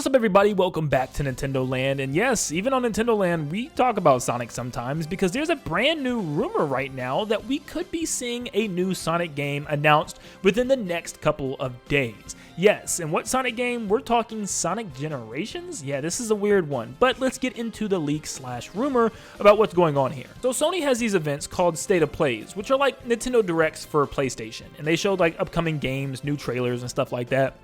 What's up, everybody? Welcome back to Nintendo Land. And yes, even on Nintendo Land, we talk about Sonic sometimes because there's a brand new rumor right now that we could be seeing a new Sonic game announced within the next couple of days. Yes, and what Sonic game? We're talking Sonic Generations? Yeah, this is a weird one, but let's get into the leak / rumor about what's going on here. So Sony has these events called State of Plays, which are like Nintendo Directs for PlayStation, and they showed like upcoming games, new trailers, and stuff like that.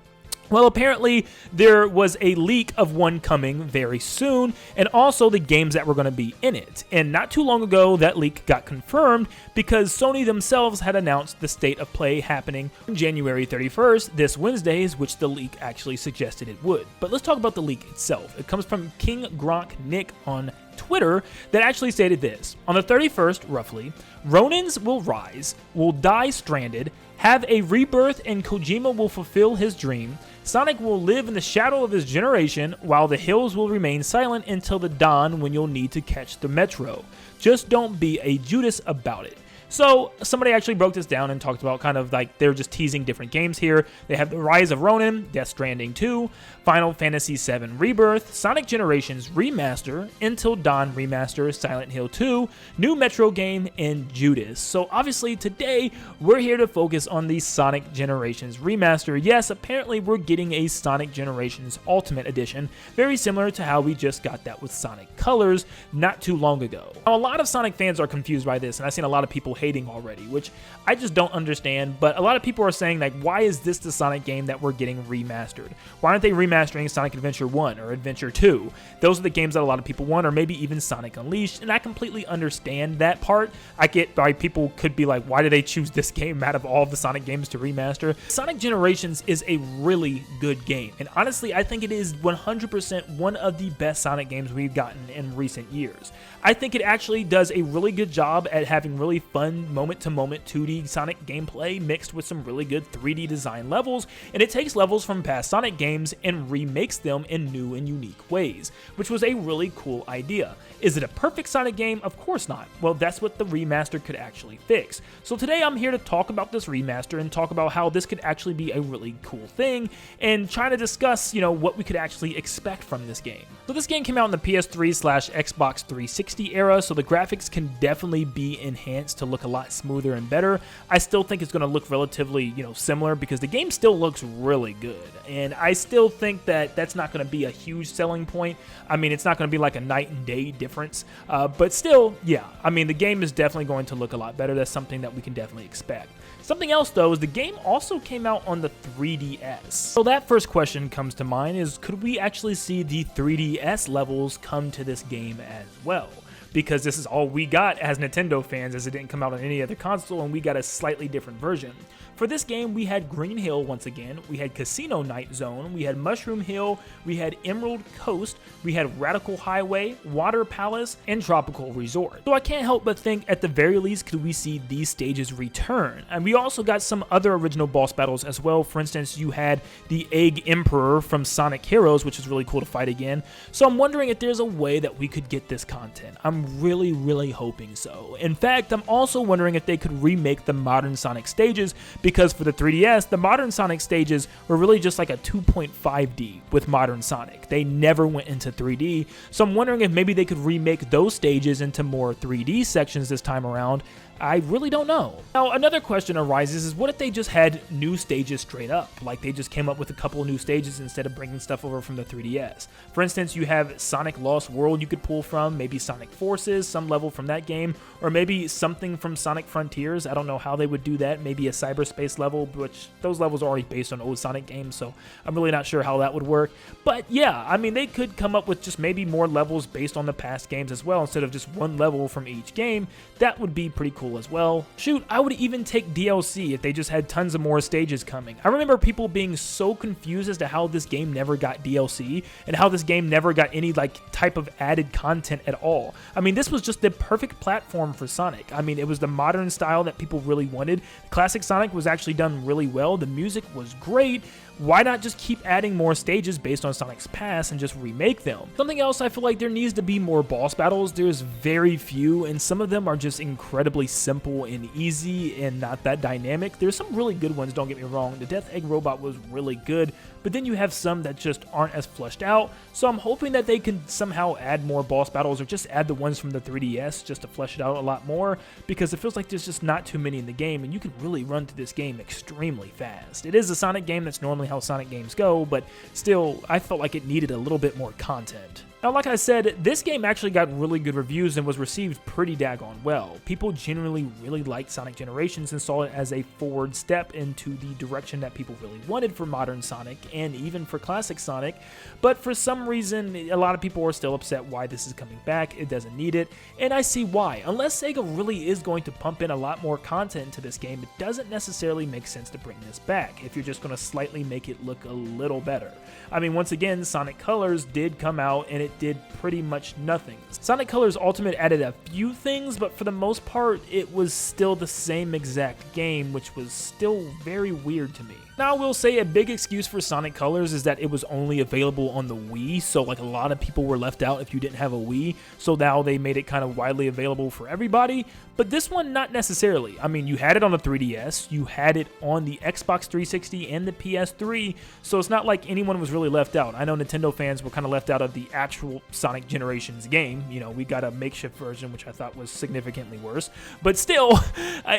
Well, apparently there was a leak of one coming very soon, and also the games that were going to be in it. And not too long ago, that leak got confirmed because Sony themselves had announced the State of Play happening on January 31st, this Wednesday, which the leak actually suggested it would. But let's talk about the leak itself. It comes from King Gronk Nick on Twitter that actually stated this. On the 31st, roughly, Ronins will rise, will die stranded, have a rebirth, and Kojima will fulfill his dream. Sonic will live in the shadow of his generation, while the hills will remain silent until the dawn when you'll need to catch the Metro. Just don't be a Judas about it. So somebody actually broke this down and talked about kind of like they're just teasing different games here. They have the Rise of Ronin, Death Stranding 2, Final Fantasy VII Rebirth, Sonic Generations Remaster, Until Dawn Remaster, Silent Hill 2, new Metro game, and Judas. So obviously today we're here to focus on the Sonic Generations Remaster. Yes, apparently we're getting a Sonic Generations Ultimate Edition, very similar to how we just got that with Sonic Colors not too long ago. Now, a lot of Sonic fans are confused by this, and I've seen a lot of people hating already, which I just don't understand, but a lot of people are saying, like, why is this the Sonic game that we're getting remastered? Why aren't they remastering Sonic Adventure 1 or Adventure 2? Those are the games that a lot of people want, or maybe even Sonic Unleashed, and I completely understand that part. I get why people could be like, why did they choose this game out of all of the Sonic games to remaster? Sonic Generations is a really good game, and honestly, I think it is 100% one of the best Sonic games we've gotten in recent years. I think it actually does a really good job at having really fun moment-to-moment 2D Sonic gameplay mixed with some really good 3D design levels, and it takes levels from past Sonic games and remakes them in new and unique ways, which was a really cool idea. Is it a perfect Sonic game? Of course not. Well, that's what the remaster could actually fix. So today I'm here to talk about this remaster and talk about how this could actually be a really cool thing and trying to discuss, what we could actually expect from this game. So this game came out in the PS3/Xbox 360 era, so the graphics can definitely be enhanced to look a lot smoother and better. I still think it's going to look relatively, similar because the game still looks really good. And I still think that that's not going to be a huge selling point. I mean, it's not going to be like a night and day difference. But still, yeah, I mean, the game is definitely going to look a lot better. That's something that we can definitely expect. Something else, though, is the game also came out on the 3DS. So that first question comes to mind is, could we actually see the 3DS levels come to this game as well? Because this is all we got as Nintendo fans, as it didn't come out on any other console, and we got a slightly different version. For this game, we had Green Hill once again, we had Casino Night Zone, we had Mushroom Hill, we had Emerald Coast, we had Radical Highway, Water Palace, and Tropical Resort. So I can't help but think, at the very least, could we see these stages return? And we also got some other original boss battles as well. For instance, you had the Egg Emperor from Sonic Heroes, which is really cool to fight again. So I'm wondering if there's a way that we could get this content. I'm really hoping so. In fact, I'm also wondering if they could remake the modern Sonic stages, because for the 3DS, the modern Sonic stages were really just like a 2.5D with modern Sonic. They never went into 3D, so I'm wondering if maybe they could remake those stages into more 3D sections this time around. I really don't know. Now, another question arises is, what if they just had new stages straight up? Like they just came up with a couple of new stages instead of bringing stuff over from the 3DS. For instance, you have Sonic Lost World you could pull from, maybe Sonic Forces, some level from that game, or maybe something from Sonic Frontiers. I don't know how they would do that. Maybe a cyberspace level, which those levels are already based on old Sonic games, so I'm really not sure how that would work. But yeah, I mean, they could come up with just maybe more levels based on the past games as well, instead of just one level from each game. That would be pretty cool as well. Shoot, I would even take DLC if they just had tons of more stages coming. I remember people being so confused as to how this game never got DLC and how this game never got any type of added content at all. I mean, this was just the perfect platform for Sonic. I mean, it was the modern style that people really wanted. Classic Sonic was actually done really well. The music was great. Why not just keep adding more stages based on Sonic's past and just remake them? Something else, I feel like there needs to be more boss battles. There's very few, and some of them are just incredibly simple and easy and not that dynamic. There's some really good ones, don't get me wrong. The Death Egg Robot was really good, but then you have some that just aren't as fleshed out. So I'm hoping that they can somehow add more boss battles or just add the ones from the 3DS just to flesh it out a lot more, because it feels like there's just not too many in the game and you can really run through this game extremely fast. It is a Sonic game, that's normally how Sonic games go, but still, I felt like it needed a little bit more content. Now, like I said, this game actually got really good reviews and was received pretty daggone well. People generally really liked Sonic Generations and saw it as a forward step into the direction that people really wanted for modern Sonic and even for classic Sonic, but for some reason, a lot of people are still upset why this is coming back. It doesn't need it, and I see why. Unless Sega really is going to pump in a lot more content into this game, it doesn't necessarily make sense to bring this back if you're just going to slightly make it look a little better. I mean, once again, Sonic Colors did come out and it did pretty much nothing. Sonic Colors Ultimate added a few things, but for the most part, it was still the same exact game, which was still very weird to me. Now, I will say a big excuse for Sonic Colors is that it was only available on the Wii, so like a lot of people were left out if you didn't have a Wii, so now they made it kind of widely available for everybody, but this one, not necessarily. I mean, you had it on the 3DS, you had it on the Xbox 360 and the PS3, so it's not like anyone was really left out. I know Nintendo fans were kind of left out of the actual Sonic Generations game. You know, we got a makeshift version, which I thought was significantly worse, but still,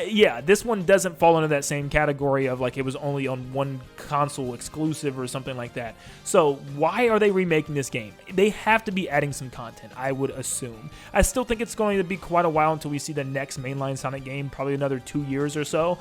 yeah, this one doesn't fall into that same category of like it was only on one console exclusive or something like that. So why are they remaking this game? They have to be adding some content, I would assume. I still think it's going to be quite a while until we see the next mainline Sonic game, probably another 2 years or so.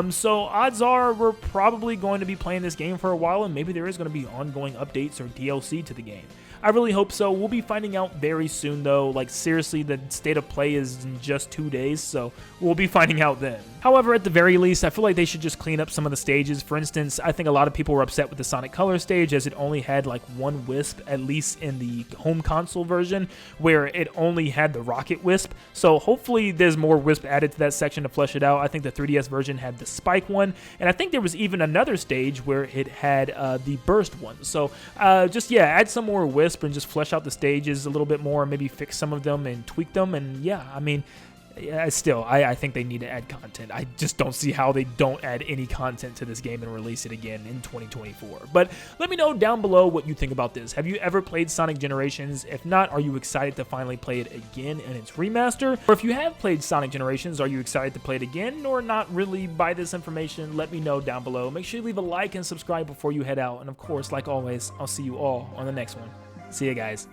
So odds are we're probably going to be playing this game for a while, and maybe there is going to be ongoing updates or DLC to the game. I really hope so. We'll be finding out very soon, though. Like, seriously, the state of play is in just 2 days, so we'll be finding out then. However, at the very least, I feel like they should just clean up some of the stages. For instance, I think a lot of people were upset with the Sonic Color stage, as it only had like one wisp, at least in the home console version, where it only had the rocket wisp. So hopefully there's more wisp added to that section to flesh it out. I think the 3DS version had the spike one, and I think there was even another stage where it had the burst one. So just, yeah, add some more wisp and just flesh out the stages a little bit more, maybe fix some of them and tweak them, and yeah, I mean, still, I think they need to add content. I just don't see how they don't add any content to this game and release it again in 2024. But let me know down below what you think about this. Have you ever played Sonic Generations? If not, are you excited to finally play it again in its remaster? Or if you have played Sonic Generations, are you excited to play it again or not really? By this information, let me know down below. Make sure you leave a like and subscribe before you head out. And of course, like always, I'll see you all on the next one. See you guys.